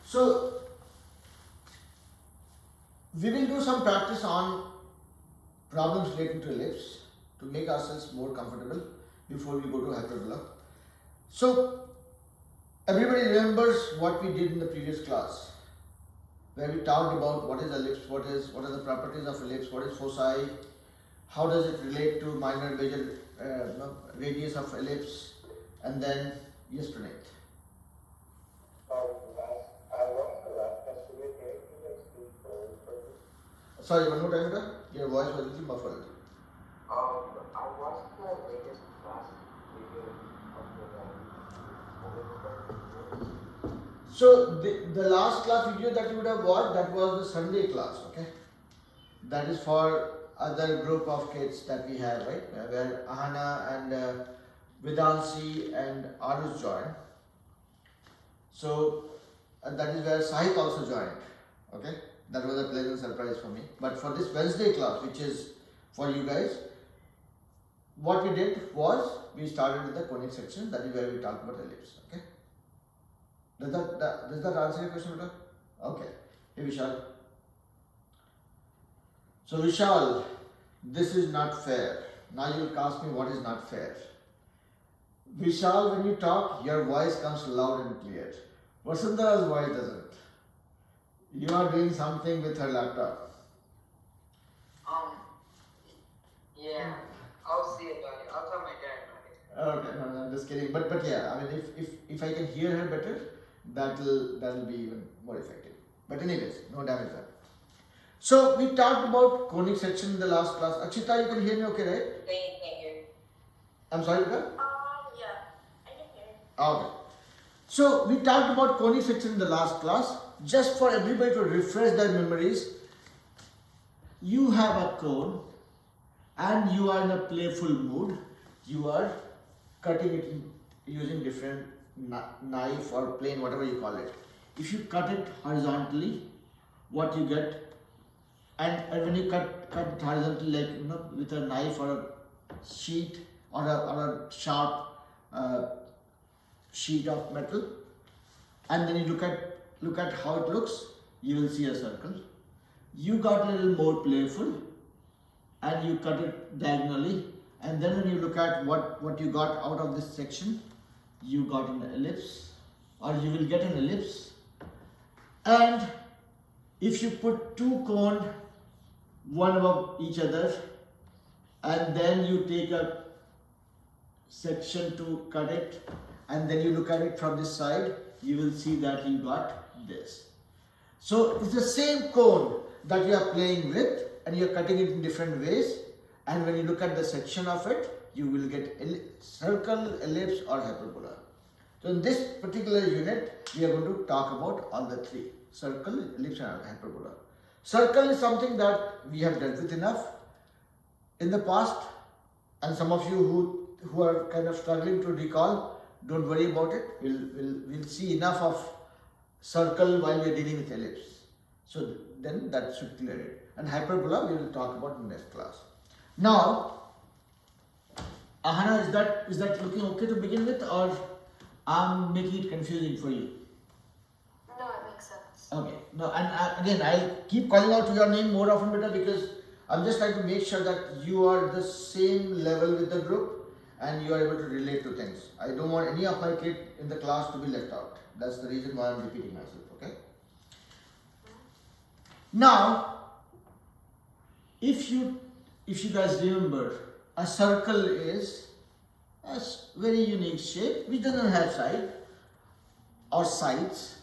So we will do some practice on problems relating to ellipse to make ourselves more comfortable before we go to hyperbola. So everybody remembers what we did in the previous class, where we talked about what is ellipse, what are the properties of ellipse, what is foci, how does it relate to minor major radius of ellipse, and then yes, Pranit. Sorry, one more time, sir. Your voice was a little muffled. I watched the latest class video of So the last class video that you would have watched, that was the Sunday class, okay? That is for other group of kids that we have, right? Where Ahana and Vidansi and Arush joined. So that is where Sahit also joined, okay? That was a pleasant surprise for me. But for this Wednesday class, which is for you guys, what we did was we started with the conic section. That is where we talked about ellipse. Okay. Does that answer your question, Beta? Okay. Hey Vishal. So Vishal, this is not fair. Now you will ask me what is not fair. Vishal, when you talk, your voice comes loud and clear. Vasundhara's voice doesn't. You are doing something with her laptop. Yeah, I'll see about it. I'll tell my dad about it. Okay, no, I'm just kidding. But yeah, I mean, if I can hear her better, that'll be even more effective. But anyways, no damage done. So we talked about conic section in the last class. Akshita, you can hear me okay, right? Thank you. I'm sorry, Vika? Yeah, I can hear. Okay. So we talked about conic section in the last class. Just for everybody to refresh their memories, you have a cone and you are in a playful mood. You are cutting it using different knife or plane, whatever you call it. If you cut it horizontally, what you get, and when you cut it horizontally, like with a knife or a sheet or a sharp sheet of metal, and then you look at how it looks, you will see a circle. You got a little more playful and you cut it diagonally, and then when you look at what you got out of this section, you got an ellipse, or you will get an ellipse. And if you put two cones one above each other and then you take a section to cut it and then you look at it from this side, you will see that you got this. So it's the same cone that you are playing with and you are cutting it in different ways, and when you look at the section of it, you will get circle, ellipse or hyperbola. So in this particular unit, we are going to talk about all the three: circle, ellipse and hyperbola. Circle is something that we have dealt with enough in the past, and some of you who are kind of struggling to recall, don't worry about it. We'll see enough of circle while we are dealing with ellipse. So then that should clear it. And hyperbola we will talk about in the next class. Now, Ahana, is that looking okay to begin with, or I'm making it confusing for you? No, it makes sense. Okay. No, and again, I'll keep calling out your name more often, better, because I'm just trying to make sure that you are the same level with the group and you are able to relate to things. I don't want any of my kids in the class to be left out. That's the reason why I'm repeating myself, okay? Now, if you guys remember, a circle is a very unique shape which doesn't have side or sides,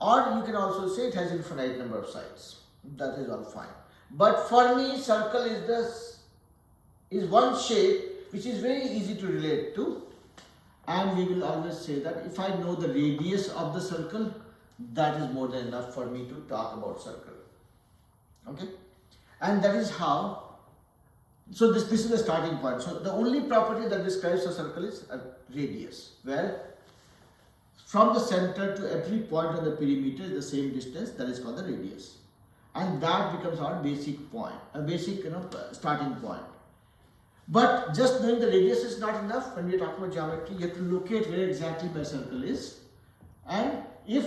or you can also say it has infinite number of sides. That is all fine. But for me, circle is one shape which is very easy to relate to, and we will always say that if I know the radius of the circle, that is more than enough for me to talk about circle. Okay, and that is how. So this is the starting point. So the only property that describes a circle is a radius, where from the center to every point on the perimeter is the same distance. That is called the radius, and that becomes our basic point, a basic starting point. But just knowing the radius is not enough. When we are talking about geometry, you have to locate where exactly my circle is, and if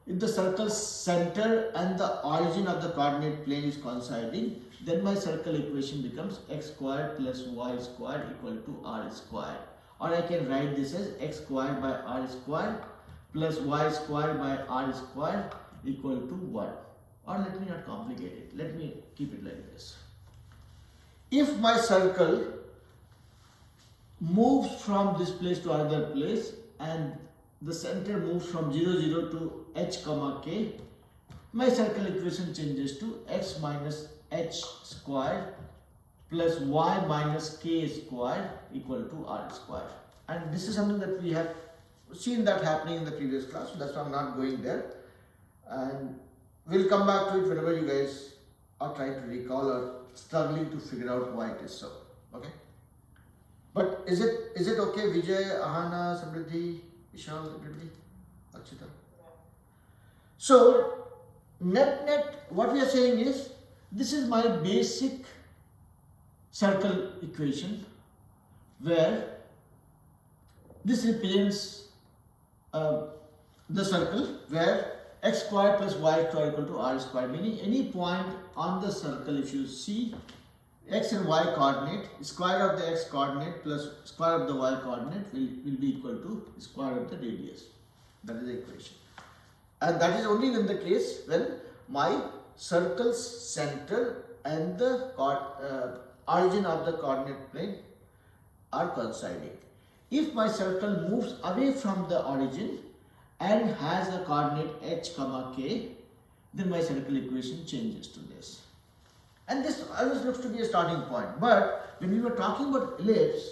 if the circle's center and the origin of the coordinate plane is coinciding, then my circle equation becomes x squared plus y squared equal to r squared. Or I can write this as x squared by r squared plus y squared by r squared equal to 1. Or let me not complicate it. Let me keep it like this. If my circle moves from this place to another place and the center moves from 0, 0 to h comma k, my circle equation changes to x minus h squared plus y minus k squared equal to r squared. And this is something that we have seen that happening in the previous class, so that's why I'm not going there. And we'll come back to it whenever you guys are trying to recall or struggling to figure out why it is so. Okay? But is it okay, Vijay, Ahana, Samriddhi, Vishal, everybody, Akshita? So net, what we are saying is, this is my basic circle equation where this represents the circle where x squared plus y squared equal to r squared, meaning any point on the circle, if you see x and y coordinate, square of the x coordinate plus square of the y coordinate will be equal to square of the radius. That is the equation. And that is only in the case when my circle's center and the origin of the coordinate plane are coinciding. If my circle moves away from the origin and has a coordinate h comma k, then my circle equation changes to this. And this always looks to be a starting point. But when we were talking about ellipse,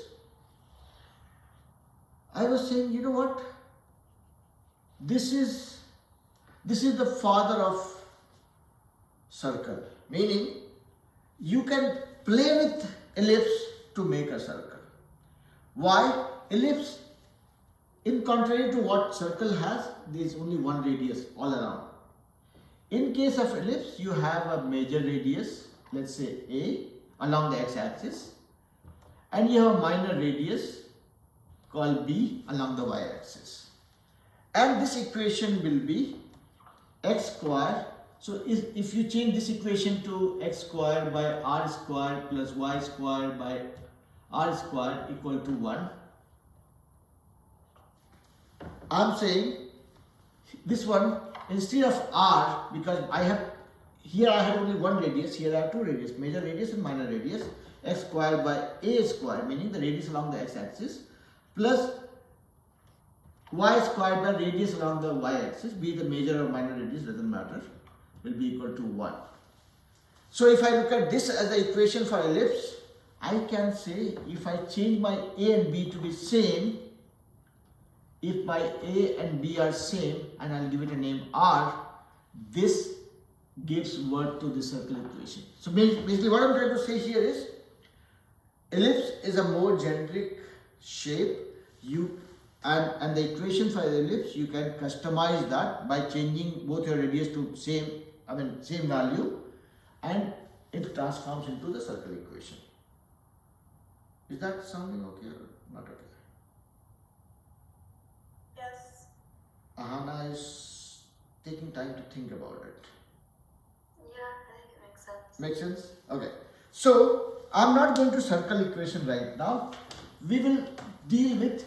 I was saying, you know what? This is the father of circle. Meaning, you can play with ellipse to make a circle. Why? Ellipse, in contrary to what circle has, there is only one radius all around. In case of ellipse, you have a major radius, let's say A, along the x-axis, and you have a minor radius called B along the y-axis. And this equation will be x squared. So if you change this equation to x squared by r squared plus y squared by r squared equal to 1, I'm saying this one, instead of r, because here I have only one radius, here I have two radius, major radius and minor radius, x squared by a squared, meaning the radius along the x-axis, plus y squared by radius along the y-axis, be it the major or minor radius, doesn't matter, will be equal to 1. So if I look at this as the equation for ellipse, I can say if I change my a and b to be same, if my a and b are same, and I'll give it a name r, this gives word to the circle equation. So basically what I'm trying to say here is, ellipse is a more generic shape. And the equation for the ellipse, you can customize that by changing both your radius to same value, and it transforms into the circle equation. Is that sounding okay or not okay? Yes. Ahana is taking time to think about it. Yeah, I think it makes sense. Make sense? Okay. So I'm not going to circle equation right now. We will deal with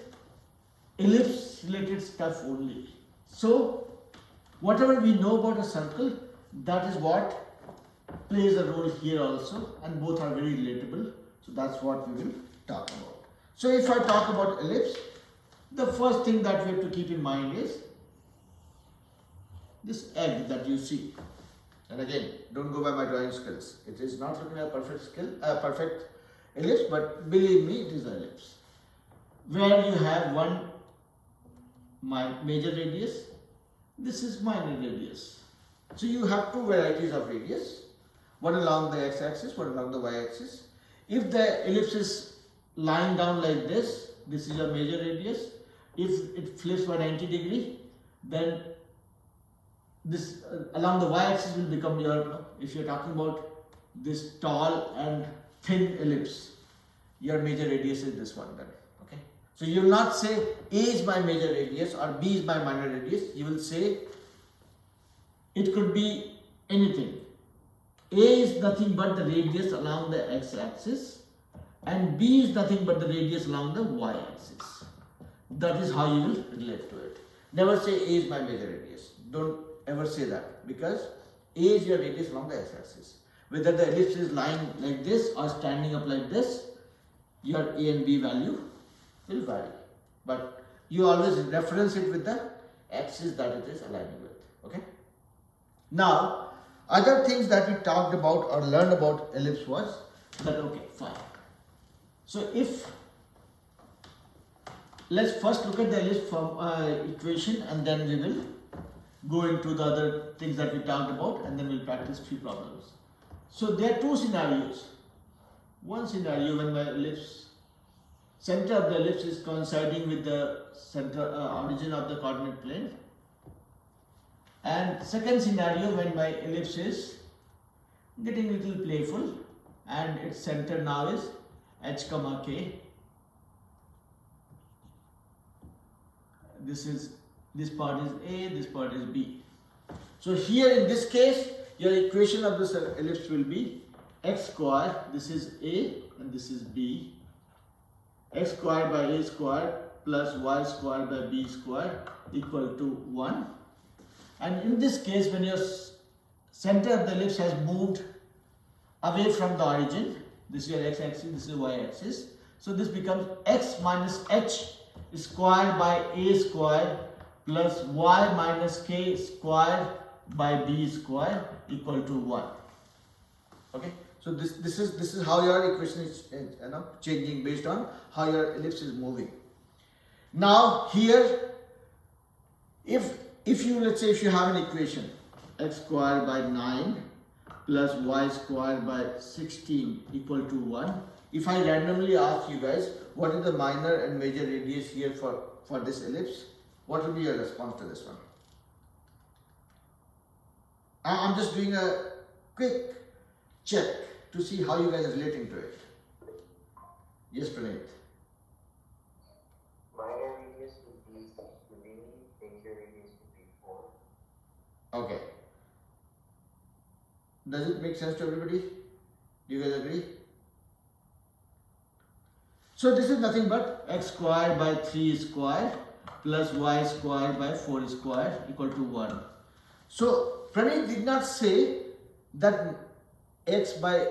ellipse related stuff only. So whatever we know about a circle, that is what plays a role here also, and both are very relatable. So that's what we will talk about. So if I talk about ellipse, the first thing that we have to keep in mind is this egg that you see. And again, don't go by my drawing skills. It is not looking at perfect ellipse, but believe me, it is an ellipse. Where you have one major radius, this is minor radius. So you have two varieties of radius, one along the x-axis, one along the y-axis. If the ellipse is lying down like this, this is your major radius. If it flips by 90 degree, then this along the y-axis will become your, if you're talking about this tall and thin ellipse, your major radius is this one then. Okay. So you will not say A is my major radius or B is my minor radius. You will say It could be anything. A is nothing but the radius along the x-axis and B is nothing but the radius along the y-axis. That is how you will relate to it. Never say A is my major radius. Don't ever say that, because A is your radius along the x-axis. Whether the ellipse is lying like this or standing up like this, your A and B value will vary. But you always reference it with the axis that it is aligning with. Okay? Now, other things that we talked about or learned about ellipse was that, okay, fine. So if, let's first look at the ellipse from equation and then we will go into the other things that we talked about and then we'll practice few problems. So there are two scenarios. One scenario when my ellipse, center of the ellipse is coinciding with the center origin of the coordinate plane. And second scenario when my ellipse is getting a little playful and its center now is h comma k. This part is A, this part is B. So here in this case, your equation of this ellipse will be x square, this is A and this is B, x square by A square plus y square by B square equal to 1. And in this case, when your center of the ellipse has moved away from the origin, this is your x-axis, this is y-axis. So this becomes x minus h squared by A squared plus y minus k squared by B squared equal to 1. Okay, so this is how your equation is changing based on how your ellipse is moving. Now here, if you, let's say, if you have an equation x squared by 9 plus y squared by 16 equal to 1. If I randomly ask you guys what is the minor and major radius here for this ellipse, what will be your response to this one? I'm just doing a quick check to see how you guys are relating to it. Yes, Praneeth. Minor radius would be 3, major radius would be 4. Okay. Does it make sense to everybody? Do you guys agree? So this is nothing but x squared by 3 squared plus y squared by 4 squared equal to 1. So Praneeth did not say that x squared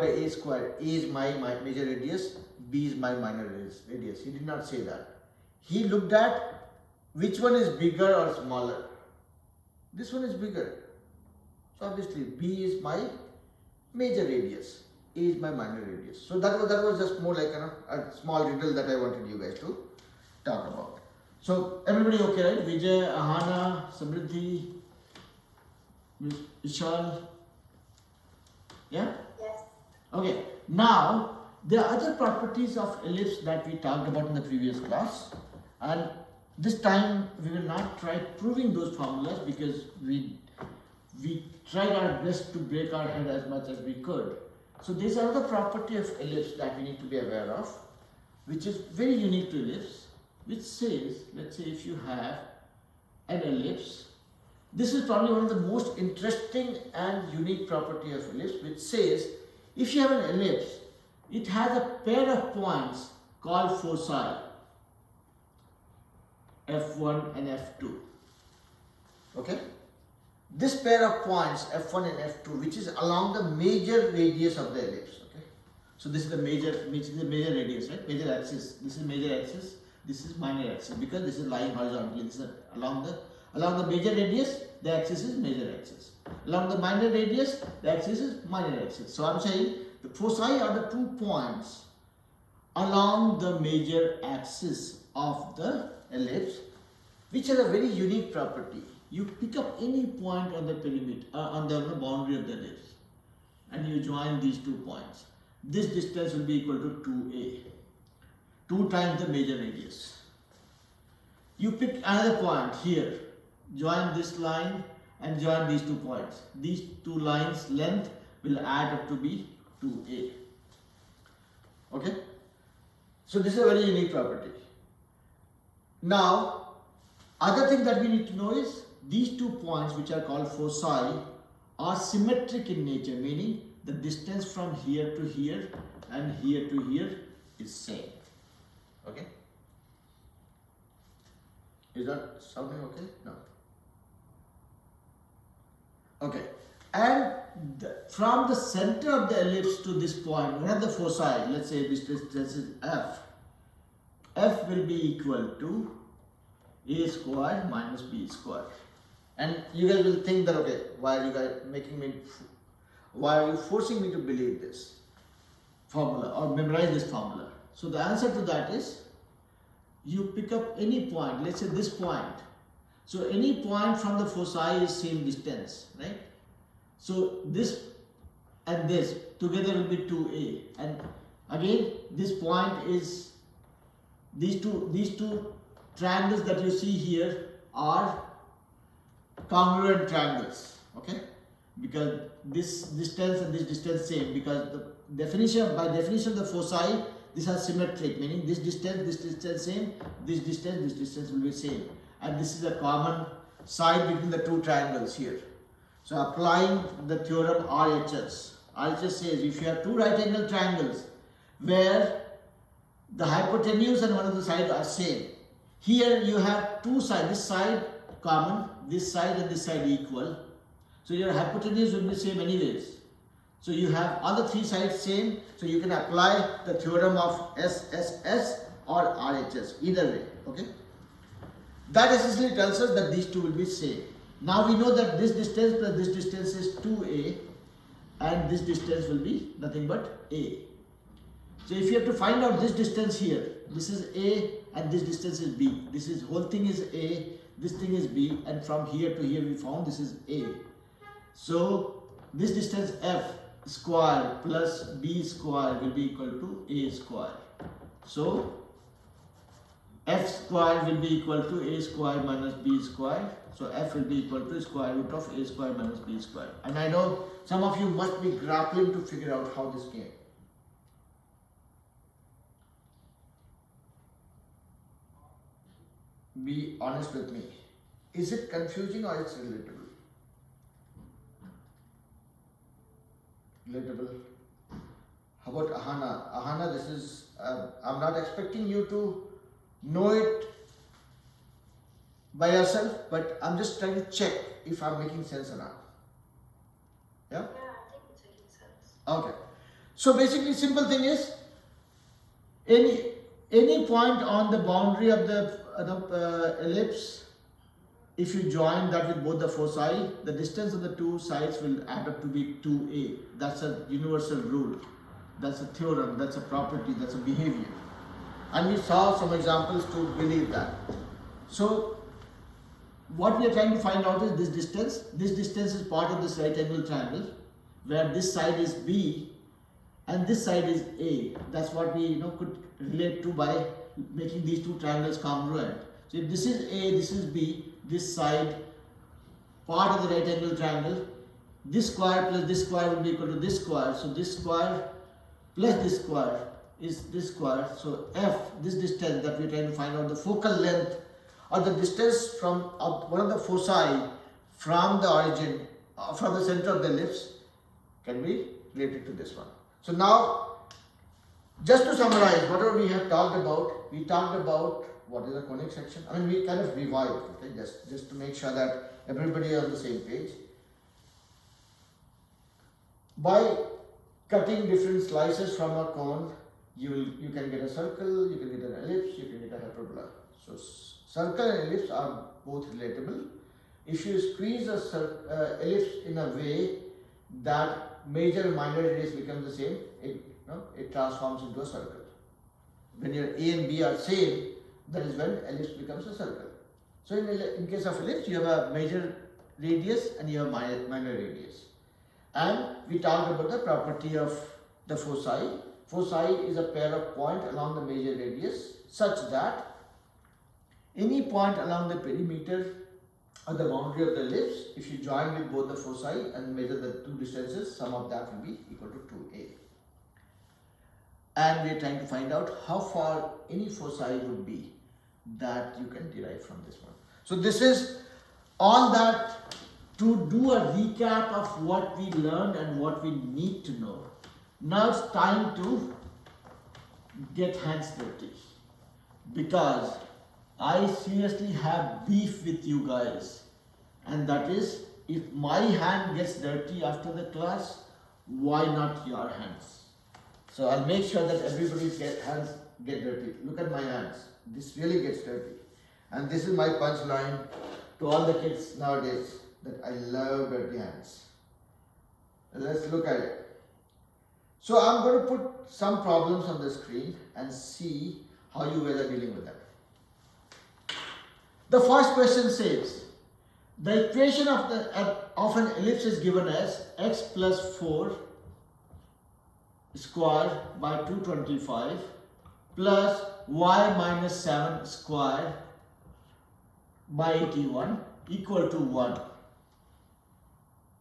by a squared, a is my major radius, b is my minor radius. He did not say that. He looked at which one is bigger or smaller. This one is bigger. So obviously b is my major radius, a is my minor radius. So that was just more like a small riddle that I wanted you guys to talk about. So everybody okay, right? Vijay, Ahana, Samriddhi, Vishal. Yeah? Yes. Okay. Now there are other properties of ellipse that we talked about in the previous class, and this time we will not try proving those formulas because we tried our best to break our head as much as we could. So there's another property of ellipse that we need to be aware of, which is very unique to ellipse, which says, let's say if you have an ellipse, this is probably one of the most interesting and unique property of ellipse, which says if you have an ellipse, it has a pair of points called foci, F1 and F2. Okay? This pair of points F1 and F2, which is along the major radius of the ellipse. Okay? So this is the major radius, right? Major axis. This is major axis. This is minor axis because this is lying horizontally. This is along the major radius, the axis is major axis. Along the minor radius, the axis is minor axis. So I'm saying the foci are the 2 points along the major axis of the ellipse, which has a very unique property. You pick up any point on the perimeter, on the boundary of the ellipse, and you join these 2 points. This distance will be equal to 2a, 2 times the major radius. You pick another point here, join this line and join these 2 points. These 2 lines length will add up to be 2a. Okay? So this is a very unique property. Now, other thing that we need to know is these 2 points which are called foci are symmetric in nature, meaning the distance from here to here and here to here is same. Okay? Is that sounding okay? No. Okay. And from the center of the ellipse to this point, one of the foci, let's say this distance is f. F will be equal to a square minus b square. And you guys will think that, okay, why are you guys why are you forcing me to believe this formula or memorize this formula? So the answer to that is, you pick up any point, let's say this point. So any point from the foci is same distance, right? So this and this together will be 2a. And again, this point is, these two triangles that you see here are congruent triangles, okay? Because this distance and this distance same, because the definition, by definition of the foci, these are symmetric, meaning this distance same, this distance will be same. And this is a common side between the two triangles here. So applying the theorem RHS. RHS says if you have two right angle triangles where the hypotenuse and one of the sides are same. Here you have two sides, this side common, this side and this side equal. So your hypotenuse will be same anyways. So you have all the three sides same, so you can apply the theorem of SSS or RHS, either way, okay? That essentially tells us that these two will be same. Now we know that this distance plus this distance is 2a and this distance will be nothing but a. So if you have to find out this distance here, this is a and this distance is b. This is whole thing is a, this thing is b, and from here to here we found this is a. So this distance f square plus b square will be equal to a square. So f square will be equal to a square minus b square. So f will be equal to square root of a square minus b square. And I know some of you must be grappling to figure out how this came. Be honest with me. Is it confusing or it's relatable? Relatable. How about Ahana? Ahana, this is, I'm not expecting you to know it by yourself, but I'm just trying to check if I'm making sense or not. Yeah? Yeah, I think it's making sense. Okay. So basically, simple thing is, any point on the boundary of the ellipse, if you join that with both the foci, the distance of the two sides will add up to be 2a. That's a universal rule. That's a theorem, that's a property, that's a behavior. And we saw some examples to believe that. So what we are trying to find out is this distance. This distance is part of this right angle triangle where this side is b and this side is a. That's what we could relate to by making these two triangles congruent. So if this is a, this is b, this side part of the right angle triangle, this square plus this square will be equal to this square. So this square plus this square is this square. So f, this distance that we are trying to find out, the focal length or the distance from one of the foci from the origin, from the center of the ellipse, can be related to this one. So now, just to summarize, whatever we have talked about, we talked about what is a conic section. I mean, we kind of revived, okay, just to make sure that everybody is on the same page. By cutting different slices from a cone, you can get a circle, you can get an ellipse, you can get a hyperbola. So circle and ellipse are both relatable. If you squeeze a ellipse in a way that major and minor radius become the same, it transforms into a circle. When your A and B are same, that is when ellipse becomes a circle. So in case of ellipse, you have a major radius and you have minor radius. And we talked about the property of the foci. Foci is a pair of points along the major radius such that any point along the perimeter or the boundary of the ellipse, if you join with both the foci and measure the two distances, sum of that will be equal to 2a. And we are trying to find out how far any foci would be that you can derive from this one. So this is all that to do a recap of what we learned and what we need to know. Now it's time to get hands dirty, because I seriously have beef with you guys, and that is, if my hand gets dirty after the class, why not your hands? So I'll make sure that everybody's hands get dirty. Look at my hands. This really gets dirty. And this is my punchline to all the kids nowadays, that I love dirty hands. Let's look at it. So I'm going to put some problems on the screen and see how you guys are dealing with them. The first question says, the equation of an ellipse is given as x plus 4 squared by 225 plus y minus 7 squared by 81 equal to 1.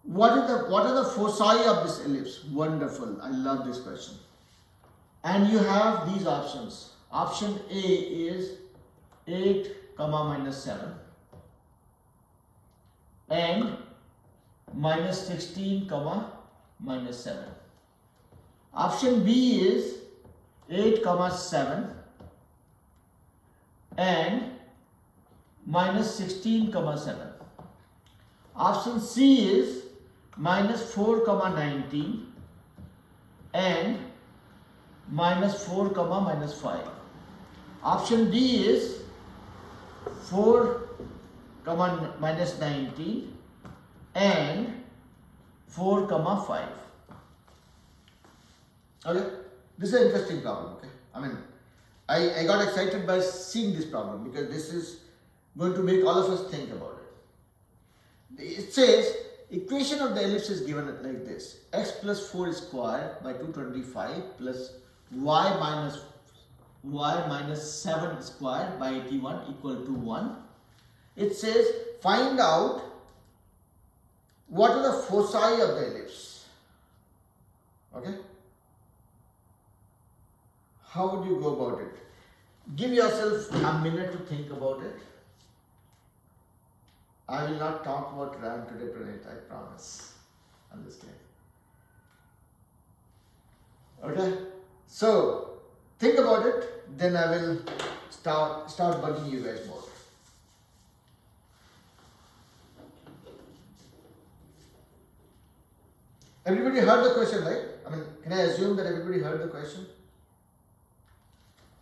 What are the foci of this ellipse? Wonderful. I love this question. And you have these options. Option A is 8 comma minus 7 and minus 16 comma minus 7. Option B is 8 comma 7 and minus 16 comma 7. Option C is minus 4 comma 19 and minus 4 comma minus 5. Option D is 4 comma minus 19 and 4 comma 5. Okay, this is an interesting problem. Okay, I mean, I got excited by seeing this problem because this is going to make all of us think about it. It says equation of the ellipse is given like this: x plus 4 squared by 225 plus y minus 7 squared by 81 equal to 1. It says find out what are the foci of the ellipse. Okay, how would you go about it? Give yourself a minute to think about it. I will not talk about RAM today, Pranit, I promise. Understand? Okay? So, think about it, then I will start bugging you guys more. Everybody heard the question, right? I mean, can I assume that everybody heard the question?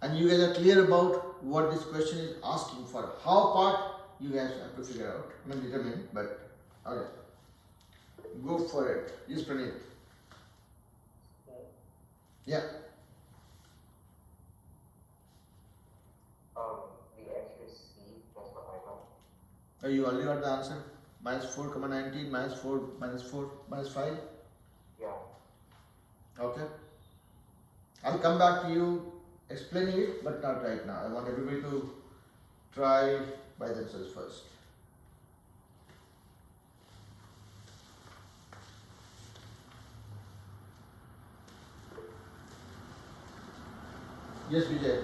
And you guys are clear about what this question is asking for. How part you guys have to figure out. I mean, determine, but okay. Go for it. Yes, Pranit. Yeah. The answer is C. That's what I got. Oh, you already got the answer? Minus 4 comma 19 minus 4 minus 5. Yeah. Okay. I'll come back to you explaining it, but not right now. I want everybody to try by themselves first. Yes, Vijay.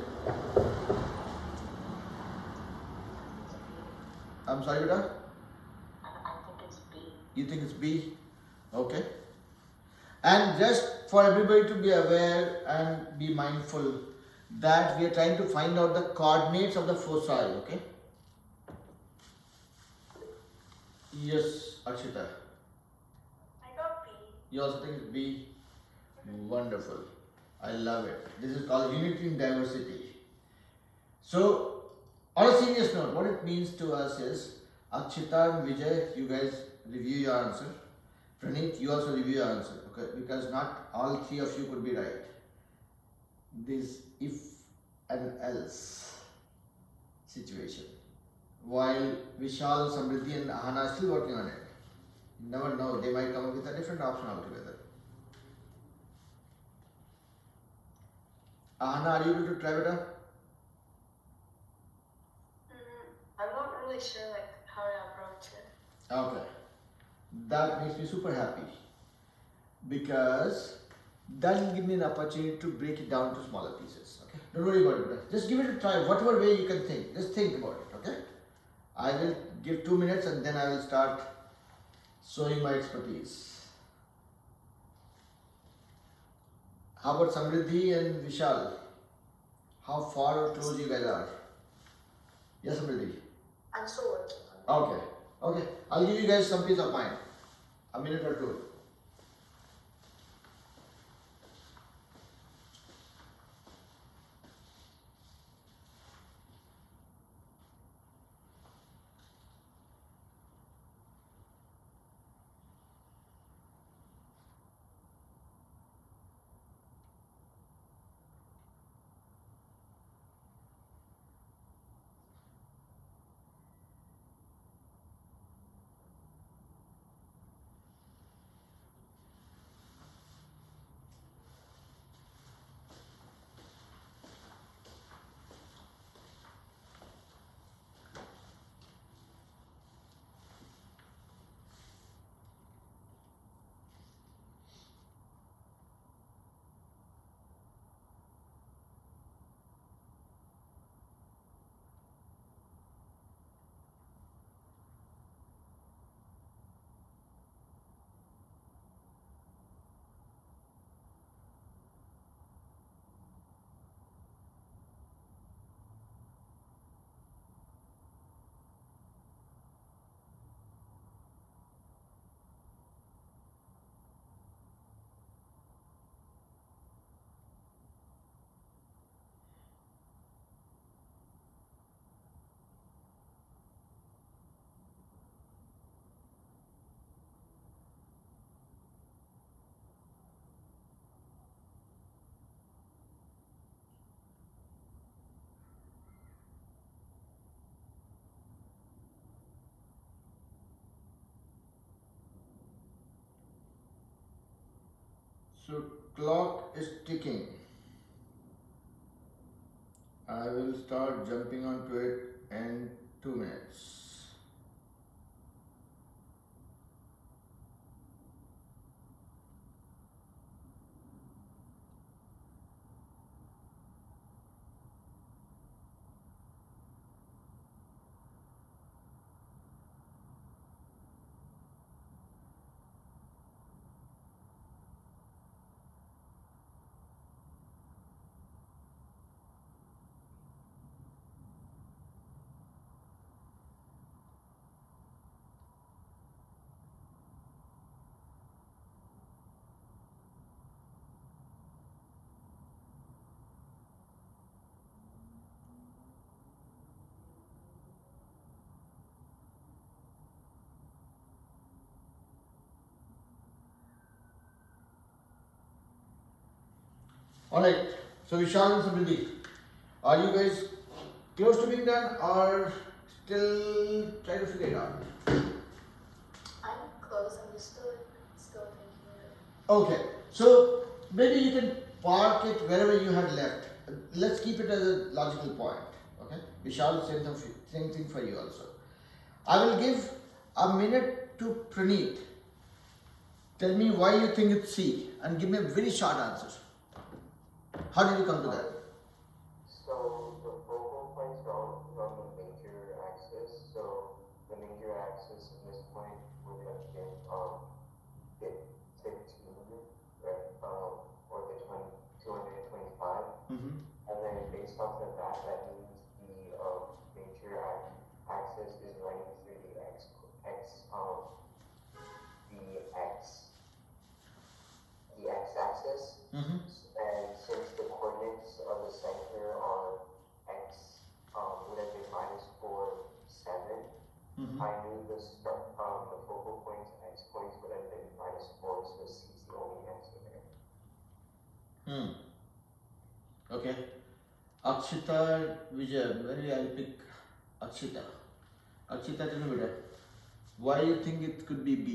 I'm sorry, Vita? I think it's B. You think it's B? Okay. And just for everybody to be aware and be mindful that we are trying to find out the coordinates of the foci, okay? Yes, Akshita. I got B. You also think it's B? Wonderful. I love it. This is called unity in diversity. So, on a serious note, what it means to us is, Akshita and Vijay, you guys review your answer. Pranit, you also review your answer, okay? Because not all three of you could be right. This if and else situation. While Vishal, Samriddhi and Ahana are still working on it. You never know, they might come up with a different option altogether. Ahana, are you able to try it out? I'm not really sure how to approach it. Okay. That makes me super happy because that will give me an opportunity to break it down to smaller pieces. Okay. Don't worry about it. Just give it a try, whatever way you can think. Just think about it. Okay. I will give 2 minutes and then I will start showing my expertise. How about Samriddhi and Vishal? How far or close you guys are? Yes, Samriddhi? I'm still working on it. Okay. Okay. I'll give you guys some peace of mind. A minute or two. So clock is ticking. I will start jumping onto it in 2 minutes. Alright, so Vishal and Samriddhi, are you guys close to being done or still trying to figure it out? I'm close. I'm just still thinking of it. Okay, so maybe you can park it wherever you had left. Let's keep it as a logical point. Okay, Vishal, same thing for you also. I will give a minute to Praneeth. Tell me why you think it's C and give me a very short answer. How did you come to that? So the focal points are on the major axis. So the major axis in this point would have been the 15, right? Or the 225. And then based off of that, that means the major axis is running through the x-axis. And since the coordinates of the center are x would have been -4, 7, I knew the focal points, x points would have been -4, so C is the only answer there. Okay. Akshita, Vijay, maybe I'll pick Akshita. Akshita, tell me better. Why you think it could be B?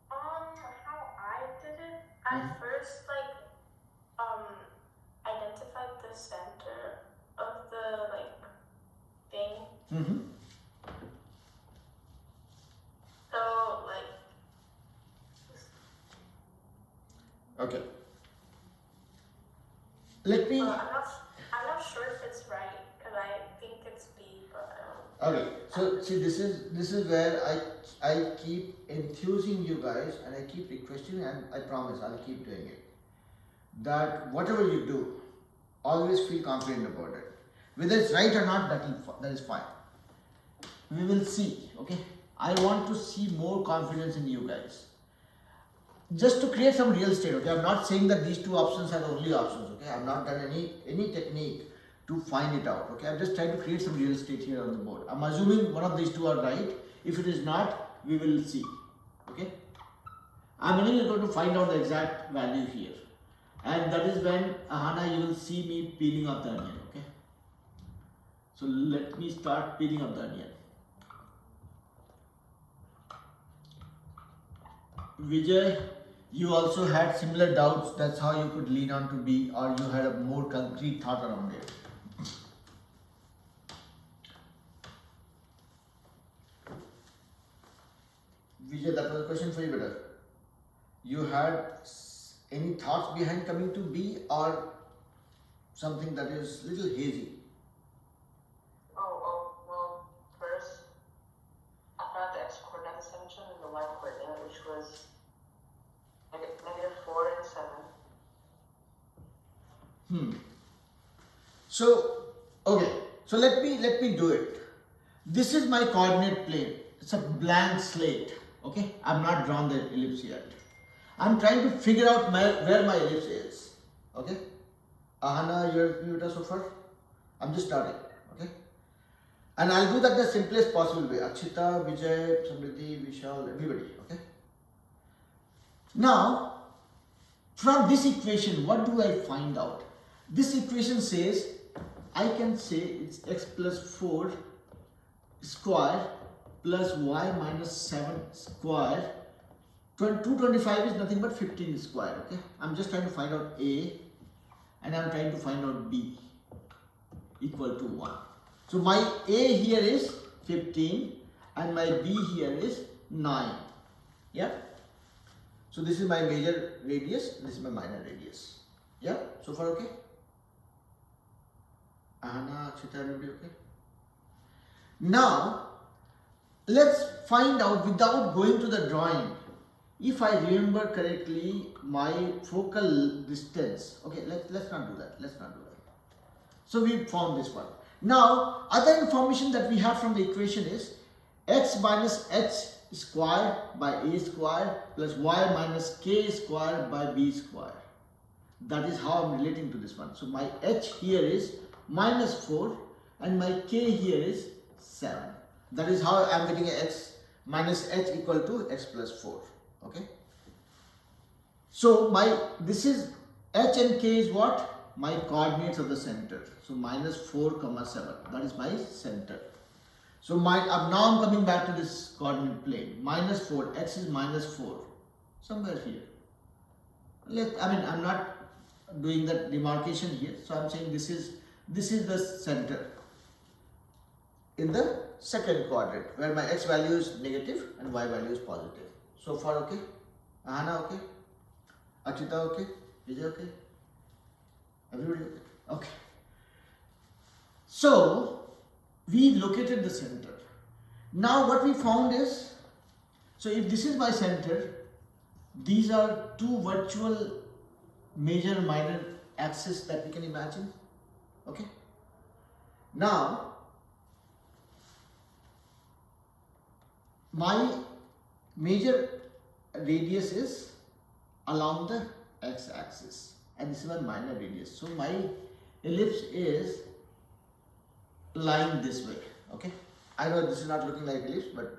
How I did it, I first identified the center of the thing. So Okay. Let me. I'm not sure if it's right because I think Okay, so see, this is where I keep enthusing you guys, and I keep requesting, and I promise I'll keep doing it. That whatever you do, always feel confident about it. Whether it's right or not, that is fine. We will see. Okay, I want to see more confidence in you guys. Just to create some real estate. Okay, I'm not saying that these two options are the only options. Okay, I've not done any technique to find it out. Okay, I'm just trying to create some real estate here on the board. I'm assuming one of these two are right. If it is not, we will see. Okay, I'm only going to find out the exact value here, and that is when Ahana, you will see me peeling up the onion. Okay, so let me start peeling up the onion. Vijay, you also had similar doubts. That's how you could lean on to B, or you had a more concrete thought around it. Vijay, that was a question for you, better. You had any thoughts behind coming to B, or something that is little hazy? Well, first, I found the x-coordinate assumption and the y-coordinate, which was -4 and 7. So, okay. So let me do it. This is my coordinate plane. It's a blank slate. Okay, I've not drawn the ellipse yet. I'm trying to figure out where my ellipse is. Okay, Ahana, you're with us so far? I'm just starting. Okay, and I'll do that the simplest possible way. Akshita, Vijay, Samriddhi, Vishal, everybody. Okay. Now, from this equation, what do I find out? This equation says I can say it's x plus 4 square plus y minus 7 square. 225 is nothing but 15 square. Okay, I'm just trying to find out A, and I'm trying to find out B equal to 1. So my A here is 15 and my B here is 9. Yeah. So this is my major radius, this is my minor radius. Yeah, so far okay? Ahana, Akshita, everybody okay? Now, let's find out without going to the drawing. If I remember correctly, my focal distance. Okay, let's not do that. Let's not do that. So we found this one. Now, other information that we have from the equation is x minus h square by a square plus y minus k square by b square. That is how I'm relating to this one. So my h here is minus 4 and my k here is 7. That is how I'm getting x minus h equal to x plus 4. Okay. So this is h and k is what? My coordinates of the center. So minus 4 comma 7. That is my center. So now I'm coming back to this coordinate plane. Minus 4. X is minus 4. Somewhere here. I'm not doing that demarcation here. So I'm saying this is the center in the second quadrant where my x value is negative and y value is positive. So far okay? Ahana okay? Akshita okay? Vijay okay? Everybody okay? Okay. So we located the center. Now what we found is, so if this is my center, these are two virtual major and minor axes that we can imagine. Okay. Now my major radius is along the x-axis and this is my minor radius. So my ellipse is lying this way. Okay. I know this is not looking like ellipse, but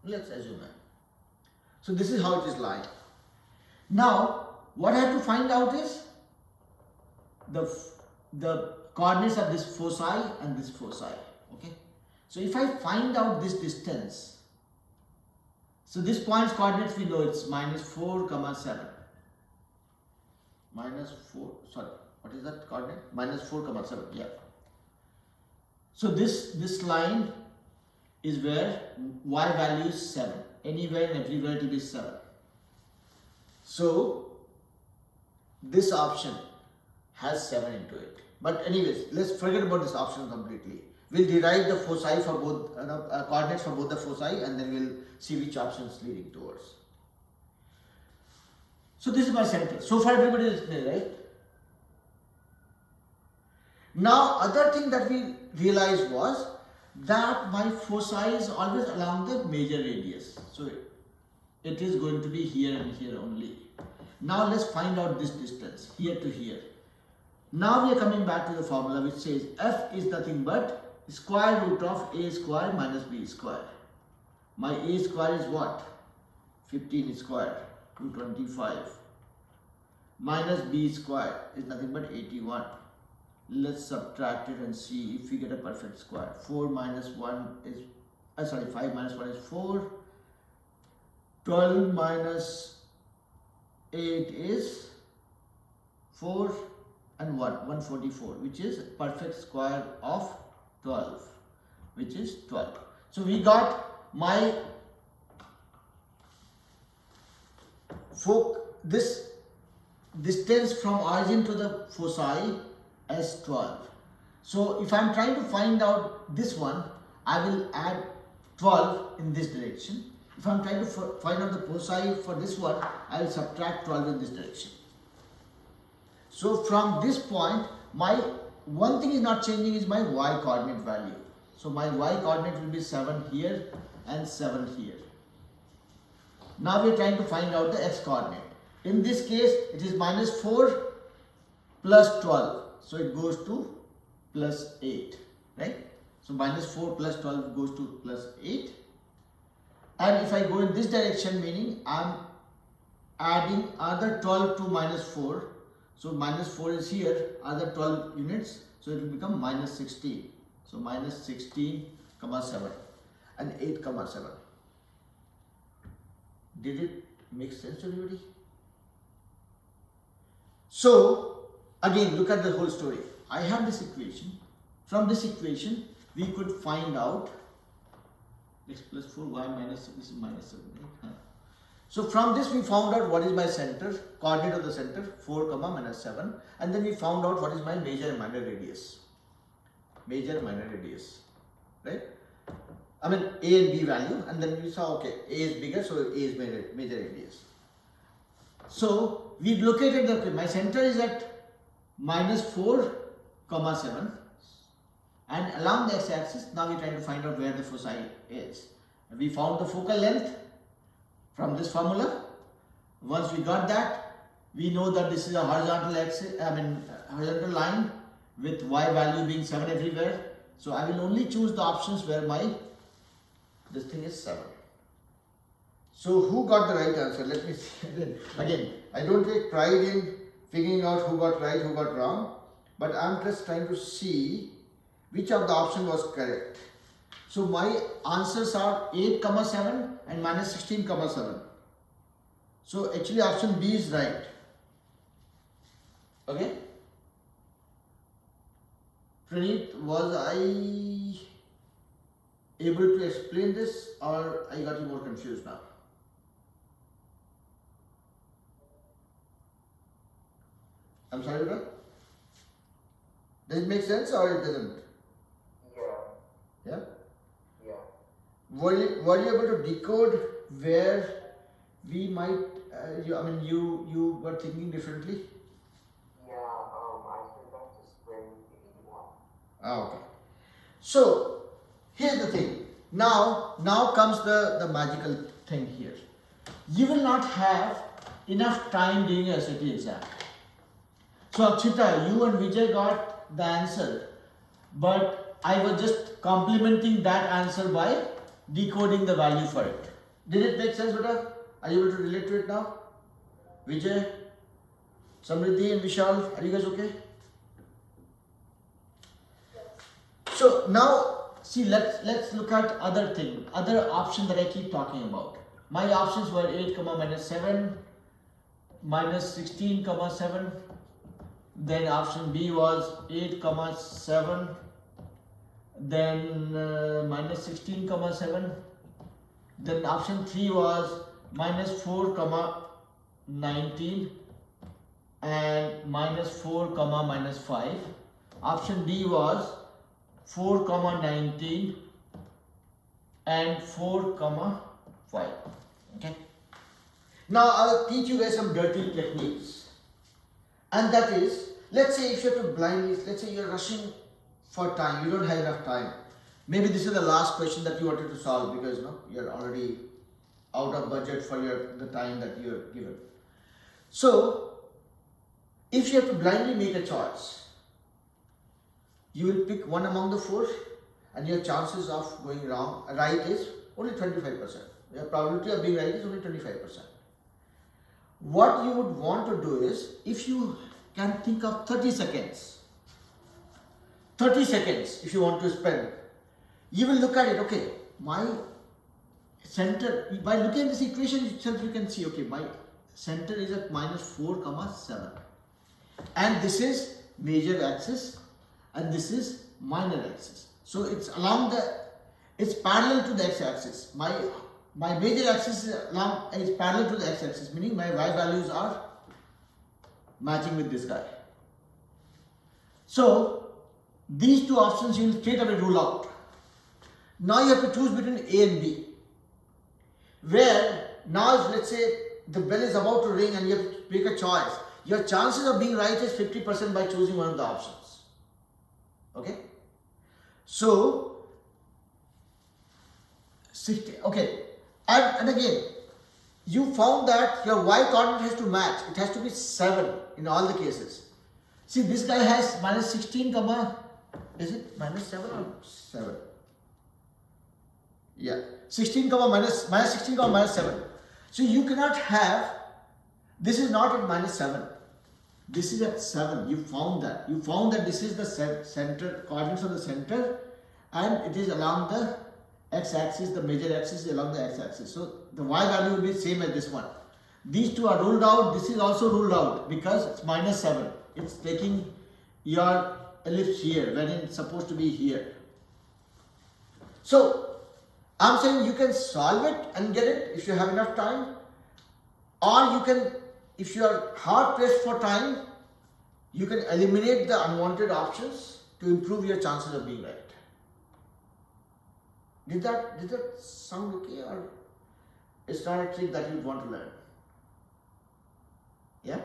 let's assume that. So this is how it is lying. Now what I have to find out is the coordinates of this foci and this foci. Okay. So if I find out this distance, so this point's coordinates we know it's minus 4 comma 7. Minus 4, sorry, what is that coordinate? Minus 4 comma 7, yeah. So this line is where y value is 7. Anywhere and everywhere it will be 7. So this option has 7 into it. But anyways, let's forget about this option completely. We'll derive the foci for both, coordinates for both the foci, and then we'll see which option is leading towards. So this is my center. So far everybody is clear, right? Now other thing that we realized was that my foci is always along the major radius. So it is going to be here and here only. Now let's find out this distance here to here. Now we are coming back to the formula which says f is nothing but square root of a square minus b square. My a square is what? 15 square, 225. Minus b square is nothing but 81. Let's subtract it and see if we get a perfect square. 4 minus 1 is, 5 minus 1 is 4. 12 minus 8 is 4 and what? 144, which is perfect square of 12, which is 12. So we got my this distance from origin to the foci as 12. So if I am trying to find out this one, I will add 12 in this direction. If I am trying to find out the foci for this one, I will subtract 12 in this direction. So from this point, my one thing is not changing is my y coordinate value. So my y coordinate will be 7 here and 7 here. Now we are trying to find out the x coordinate. In this case, it is minus 4 plus 12. So it goes to plus 8, right? So minus 4 plus 12 goes to plus 8. And if I go in this direction, meaning I am adding other 12 to minus 4. So minus 4 is here, other 12 units. So it will become minus 16. So minus 16, 7 and 8, 7. Did it make sense to everybody? So again, look at the whole story. I have this equation. From this equation, we could find out x plus 4, y minus 6, this is minus 7. Right? So from this we found out what is my center, coordinate of the center, 4, minus 7. And then we found out what is my major and minor radius. Major and minor radius. Right? I mean A and B value, and then we saw, okay, A is bigger, so A is major radius. So we located the, my center is at minus 4, 7, and along the x-axis, now we are trying to find out where the foci is. We found the focal length from this formula. Once we got that, we know that this is a horizontal horizontal line with y value being 7 everywhere. So I will only choose the options where this thing is 7. So who got the right answer? Let me see. Again, I don't take pride in figuring out who got right, who got wrong, but I'm just trying to see which of the option was correct. So my answers are 8, 7 and minus 16, 7. So actually option B is right. Okay? Praneet, was I able to explain this, or I got you more confused now? I'm sorry, bro? Does it make sense or it doesn't? Yeah. Yeah? Yeah. Were you able to decode where we might, you were thinking differently? Yeah, I forgot to spring the 81. Ah, okay. So, here's the thing. Now comes the magical thing here. You will not have enough time doing a SAT exam. So Akshita, you and Vijay got the answer, but I was just complementing that answer by decoding the value for it. Did it make sense, beta? Are you able to relate to it now? Vijay, Samriddhi and Vishal, are you guys okay? So now, see, let's look at other option that I keep talking about. My options were 8, minus 7, minus 16, 7. Then option B was 8, 7. Then minus 16, 7. Then option 3 was minus 4, 19 and minus 4, minus 5. Option D was 4 comma 19 and 4 comma 5. Okay. Now I'll teach you guys some dirty techniques, and that is, let's say if you have to blindly, let's say you're rushing for time, you don't have enough time. Maybe this is the last question that you wanted to solve because you're already out of budget for the time that you're given. So if you have to blindly make a choice, you will pick one among the four, and your chances of going right is only 25%. Your probability of being right is only 25%. What you would want to do is, if you can think of 30 seconds if you want to spend, you will look at it, okay, my center, by looking at this equation itself you can see, okay, my center is at minus 4 comma 7, and this is major axis and this is minor axis. So it's parallel to the x-axis. My major axis is parallel to the x-axis, meaning my y values are matching with this guy. So these two options you will straight away rule out. Now you have to choose between A and B, where now if let's say the bell is about to ring and you have to make a choice, your chances of being right is 50% by choosing one of the options. Okay? So 60, okay, and again, you found that your y coordinate has to match. It has to be 7 in all the cases. See, this guy has minus 16 comma, is it minus 7 or 7? Yeah, 16 comma minus 16 comma minus 7. So you cannot have, this is not at minus 7. This is at 7. You found that. You found that this is the center, coordinates of the center, and it is along the x-axis, the major axis is along the x-axis. So the y value will be same as this one. These two are ruled out. This is also ruled out because it's minus 7. It's taking your ellipse here when it's supposed to be here. So I'm saying you can solve it and get it if you have enough time, or you can, if you are hard pressed for time, you can eliminate the unwanted options to improve your chances of being right. Did that sound okay, or it's not a trick that you want to learn? Yeah?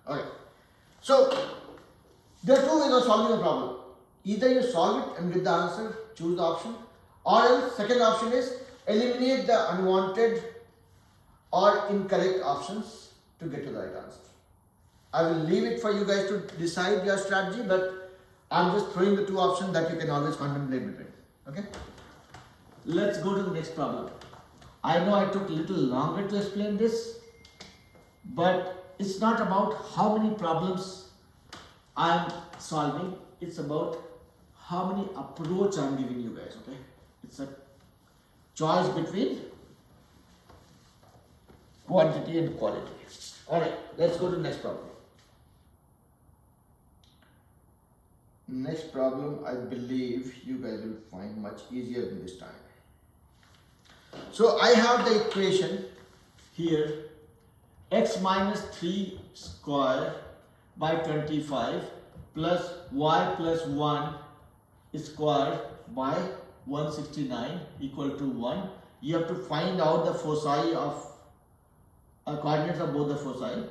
Okay. So there are two ways of solving a problem. Either you solve it and get the answer, choose the option, or else second option is eliminate the unwanted or incorrect options to get to the right answer. I will leave it for you guys to decide your strategy, but I'm just throwing the two options that you can always contemplate between. Okay? Let's go to the next problem. I know I took a little longer to explain this, but it's not about how many problems I'm solving, it's about how many approach I'm giving you guys, okay? It's a choice between quantity and quality. Alright, let's go to the next problem. Next problem, I believe you guys will find much easier than this time. So I have the equation here, x minus 3 square by 25 plus y plus 1 square by 169 equal to 1. You have to find out the foci of coordinates of both the foci,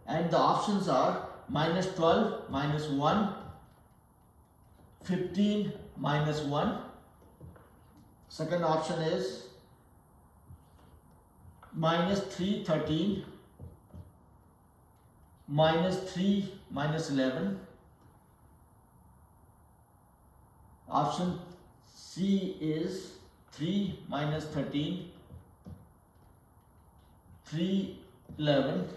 and the options are minus 12, minus 1, 15, minus 1. Second option is minus 3, 13, minus 3, minus 11. Option C is 3, minus 13, 3, 11.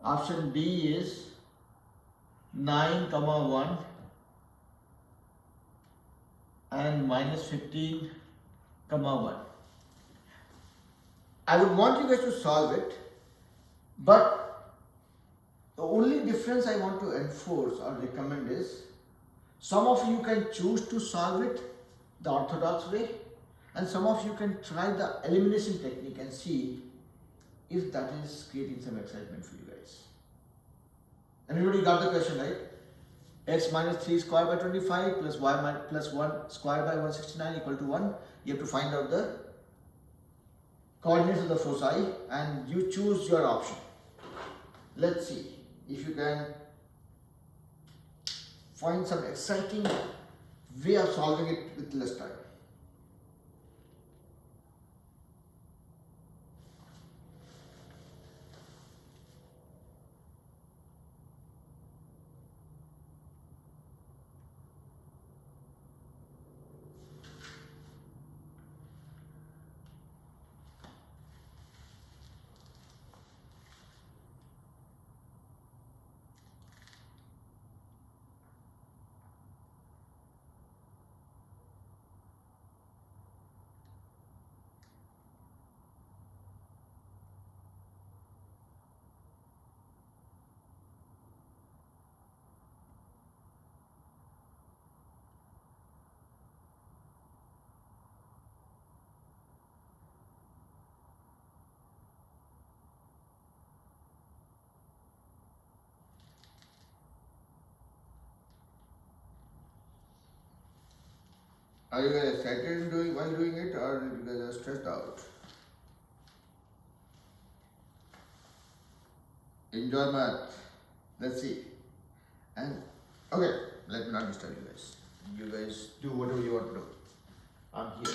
Option D is 9, 1 and minus 15, 1. I would want you guys to solve it, but the only difference I want to enforce or recommend is, some of you can choose to solve it the orthodox way, and some of you can try the elimination technique and see if that is creating some excitement for you guys. Everybody got the question, right? x minus 3 square by 25 plus y plus 1 square by 169 equal to 1. You have to find out the coordinates of the foci and you choose your option. Let's see if you can find some exciting way of solving it with less time. Are you guys excited while doing it, or you guys are stressed out? Enjoy math. Let's see. And okay, let me not disturb you guys. You guys do whatever you want to do. I'm here.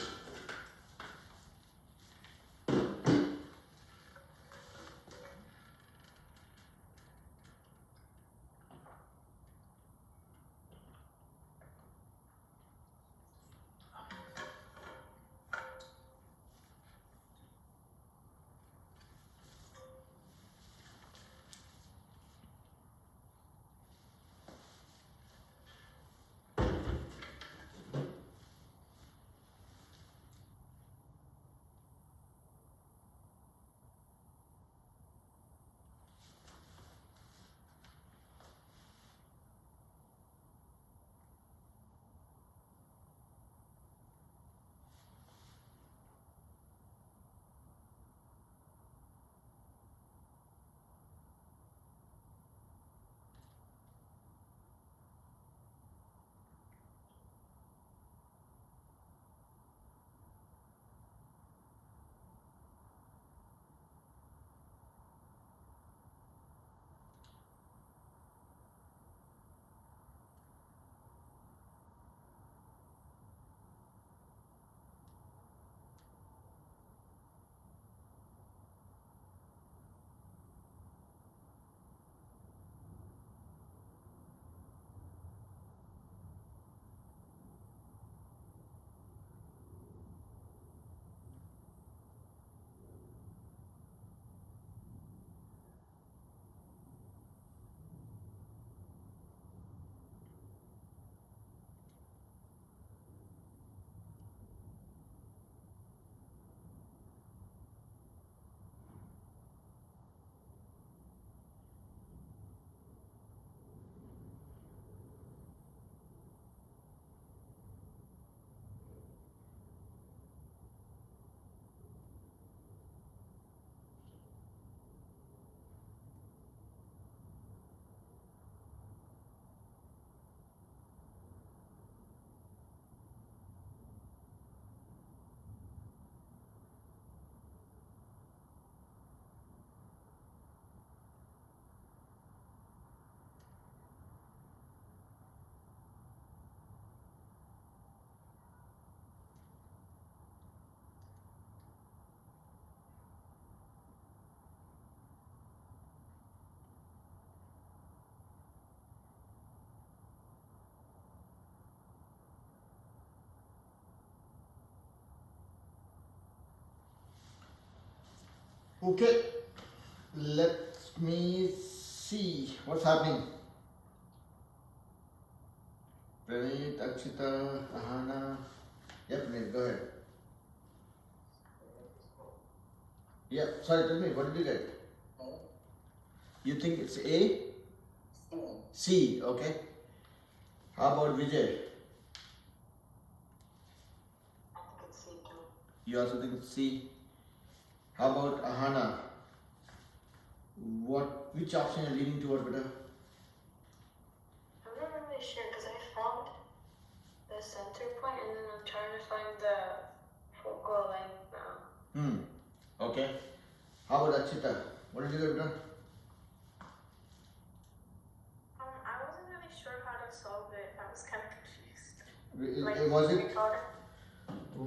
Okay, let me see what's happening. Praneet, Akshita, Ahana. Yep, Praneet, go ahead. Yeah, sorry, tell me, what did you get? You think it's A? C, okay. How about Vijay? I think it's C too. You also think it's C? How about Ahana? Which option are you leaning toward better? I'm not really Okay. How about Achita? What did you get done? I wasn't really sure how to solve it. I was kind of confused. Was it?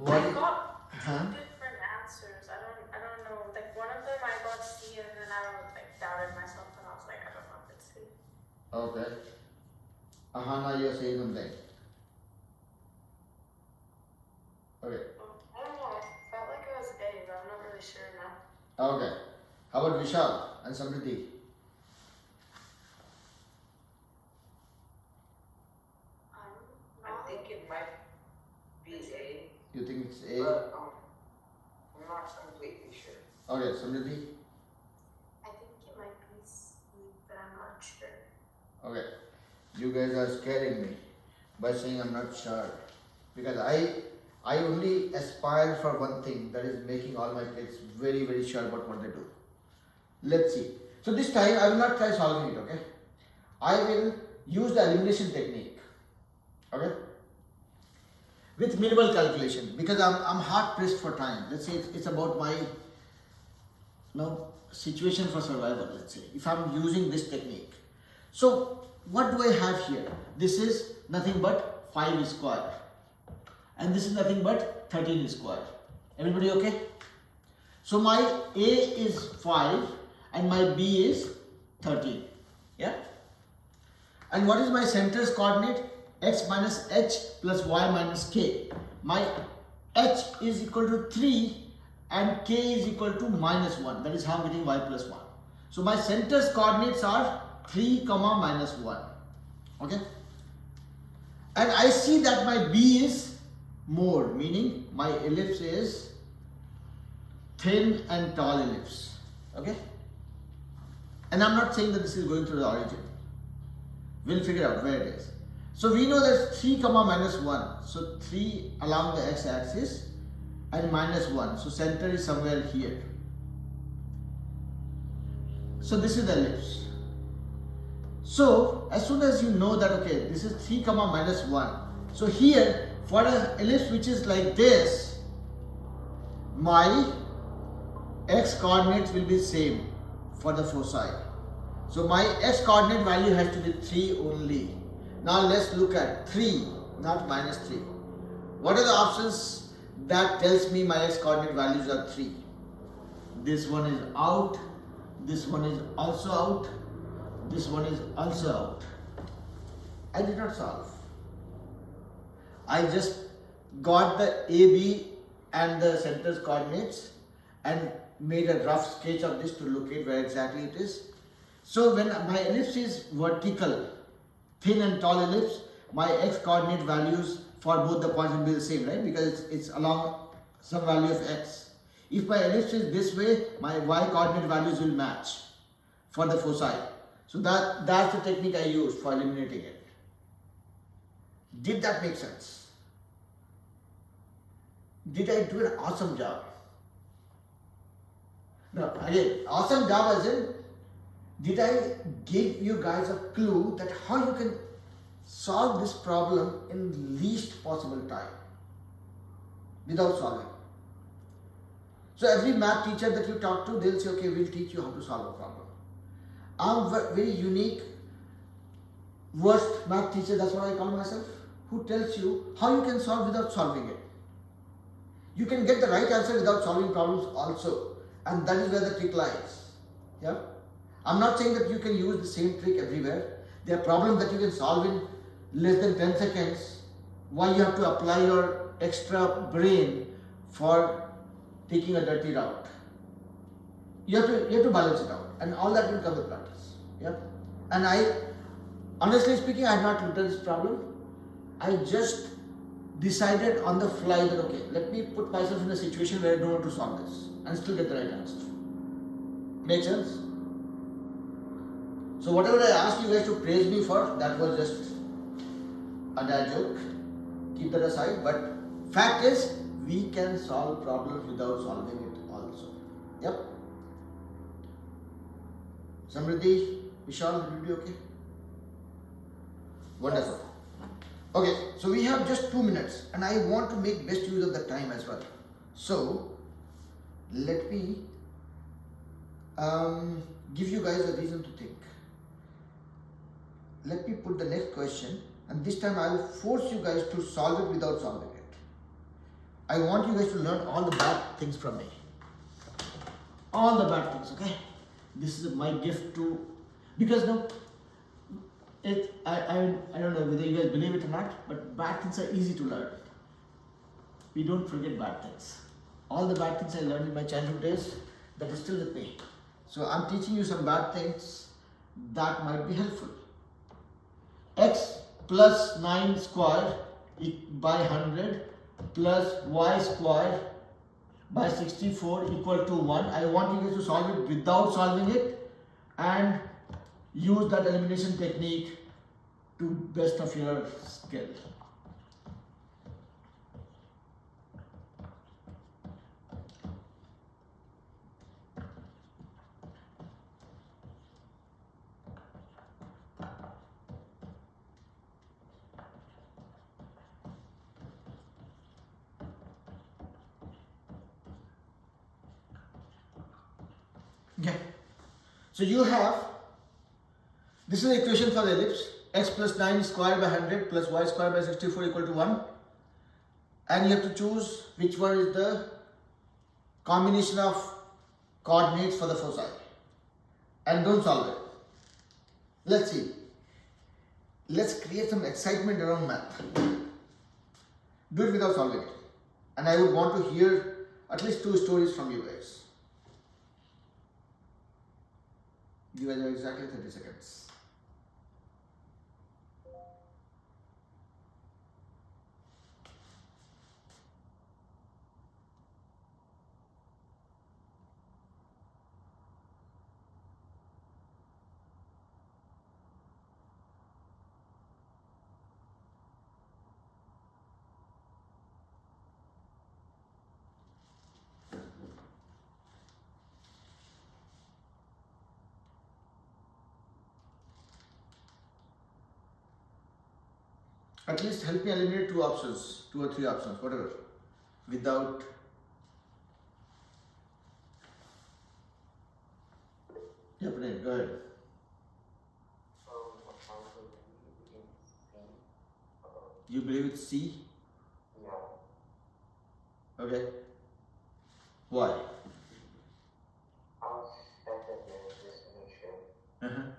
I got Huh? two different answers. I don't know. Like one of them I got C, and then I doubted myself, and I was like, I don't know if it's C. Okay. Ahana, you're saying something. Okay. I don't know. I felt like it was A, but I'm not really sure now. Okay. How about Vishal and Samriti? I think it might be A, You think it's A? but I'm not completely sure. Okay, Samriti? I think it might be C, but I'm not sure. Okay. You guys are scaring me by saying I'm not sure. Because I only aspire for one thing, that is making all my kids very, very sure about what they do. Let's see. So this time I will not try solving it, okay? I will use the elimination technique, okay? With minimal calculation, because I'm hard pressed for time. Let's say it's about my situation for survival, let's say, if I'm using this technique. So what do I have here? This is nothing but 5 square. And this is nothing but 13 square. Everybody okay? So my A is 5 and my B is 13. Yeah? And what is my center's coordinate? X minus h plus y minus k. My h is equal to 3 and k is equal to minus 1. That is how I'm getting y plus 1. So my center's coordinates are 3 comma minus 1. Okay? And I see that my B is more, meaning my ellipse is thin and tall ellipse. Okay? And I'm not saying that this is going to the origin. We'll figure out where it is. So we know that 3 comma minus 1. So 3 along the x-axis and minus 1. So center is somewhere here. So this is the ellipse. So as soon as you know that, okay, this is 3 comma minus 1. So here for an ellipse which is like this, my x coordinates will be same for the foci. So my x coordinate value has to be 3 only. Now let's look at 3, not minus 3. What are the options that tells me my x coordinate values are 3? This one is out, this one is also out, this one is also out. I did not solve. I just got the AB and the center's coordinates and made a rough sketch of this to locate where exactly it is. So when my ellipse is vertical, thin and tall ellipse, my x coordinate values for both the points will be the same, right? Because it's along some value of x. If my ellipse is this way, my y coordinate values will match for the foci. So that's the technique I used for eliminating it. Did that make sense? Did I do an awesome job? No, again, awesome job as in, did I give you guys a clue that how you can solve this problem in least possible time without solving? So every math teacher that you talk to, they'll say, okay, we'll teach you how to solve a problem. I'm very unique, worst math teacher, that's what I call myself, who tells you how you can solve without solving it. You can get the right answer without solving problems also, and that is where the trick lies. Yeah? I'm not saying that you can use the same trick everywhere. There are problems that you can solve in less than 10 seconds. Why you have to apply your extra brain for taking a dirty route? You have to balance it out, and all that will come with practice. Yeah? And honestly speaking, I have not looked at this problem. I just decided on the fly that, okay, let me put myself in a situation where I don't want to solve this and still get the right answer. Make sense? So whatever I asked you guys to praise me for, that was just a dad joke. Keep that aside. But fact is, we can solve problems without solving it also. Yep. Samriddhi, Vishal, will you be okay? Wonderful. Okay, so we have just 2 minutes and I want to make best use of the time as well. So, let me give you guys a reason to think. Let me put the next question, and this time I will force you guys to solve it without solving it. I want you guys to learn all the bad things from me. All the bad things, okay? This is my gift to, because no, I don't know whether you guys believe it or not, but bad things are easy to learn. We don't forget bad things. All the bad things I learned in my childhood days, that is still with me. So I'm teaching you some bad things that might be helpful. X plus 9 squared by 100 plus y squared by 64 equal to 1. I want you guys to solve it without solving it and use that elimination technique to best of your skill. Okay. So you have, this is the equation for the ellipse, x plus 9 squared by 100 plus y squared by 64 equal to 1. And you have to choose which one is the combination of coordinates for the foci. And don't solve it. Let's see. Let's create some excitement around math. Do it without solving it. And I would want to hear at least 2 stories from you guys. You guys have exactly 30 seconds. At least help me eliminate 2 options, 2 or 3 options, whatever, without. Yeah, Pranay, go ahead. You believe it's C? Yeah. Okay. Why? I'll check again just to make sure. Uh-huh.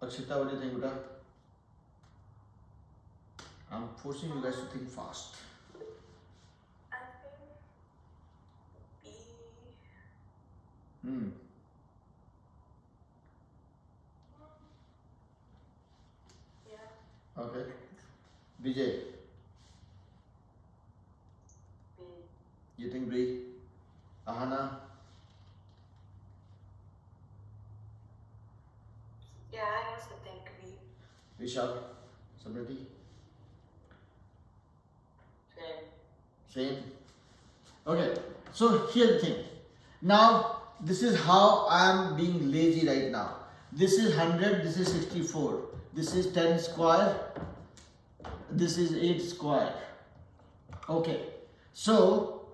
Akshita, what do you think, Buddha? I'm forcing you guys to think fast. I think B. Yeah. Okay. BJ, B. you think B? Ahana? Yeah, I also think B. Vishal? Samriti? Same. Okay, so here's the thing. Now, this is how I am being lazy right now. This is 100, this is 64. This is 10 square. This is 8 square. Okay, so,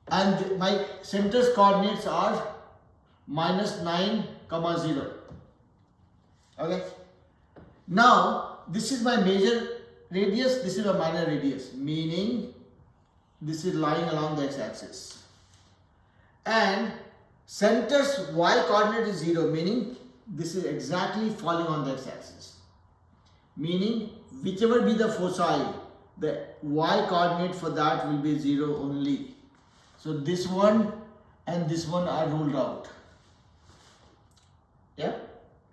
and my center's coordinates are minus 9, comma 0. Okay. Now, this is my major radius, this is my minor radius, meaning this is lying along the x-axis. And center's y coordinate is 0, meaning this is exactly falling on the x-axis. Meaning, whichever be the foci, the y coordinate for that will be 0 only. So this one and this one are ruled out. Yeah?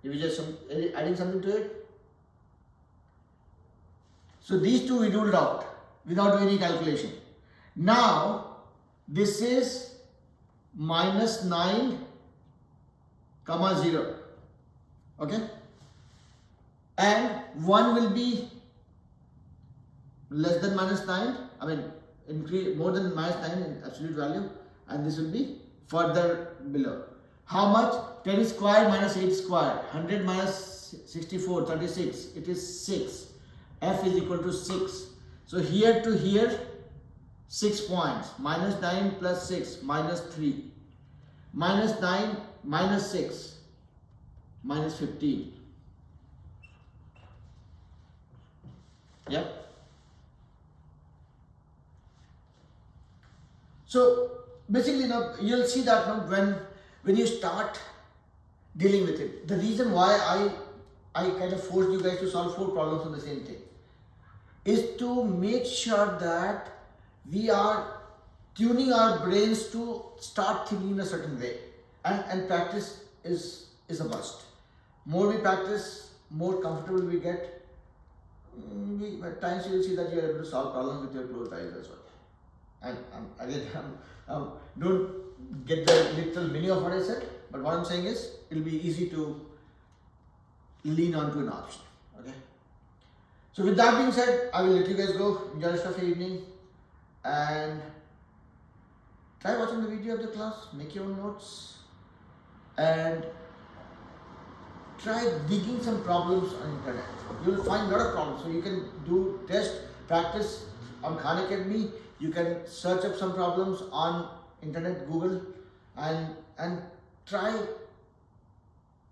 If you just adding something to it. So these two we ruled out without doing any calculation. Now this is minus 9, comma 0. Okay? And 1 will be less than minus 9, I mean increase more than minus 9 in absolute value, and this will be further below. How much? 10 square minus 8 square, 100 minus 64, 36, it is 6. f is equal to 6. So here to here 6 points, minus 9 plus 6 minus 3, minus 9 minus 6 minus 15. Yep. So basically now you'll see that now when you start dealing with it, the reason why I kind of forced you guys to solve 4 problems on the same thing is to make sure that we are tuning our brains to start thinking in a certain way, and practice is a must. More we practice, more comfortable we get. At times you will see that you are able to solve problems with your closed eyes as well. And again, don't get the literal meaning of what I said, but what I'm saying is it will be easy to lean onto an option. Okay. So with that being said, I will let you guys go. Enjoy the rest of the evening and try watching the video of the class. Make your own notes and try digging some problems on internet. You will find a lot of problems. So you can do test practice on Khan Academy. You can search up some problems on internet, Google, and try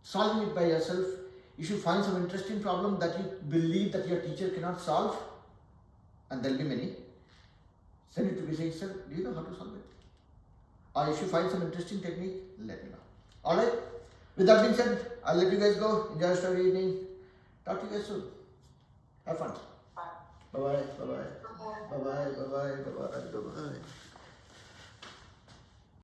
solving it by yourself. You should find some interesting problem that you believe that your teacher cannot solve, and there will be many. Send it to me, say, sir, do you know how to solve it? Or if you find some interesting technique, let me know. Alright, with that being said, I'll let you guys go. Enjoy the rest of your evening. Talk to you guys soon. Have fun. Bye. Bye bye, bye bye. Bye bye, bye bye, bye bye, bye bye.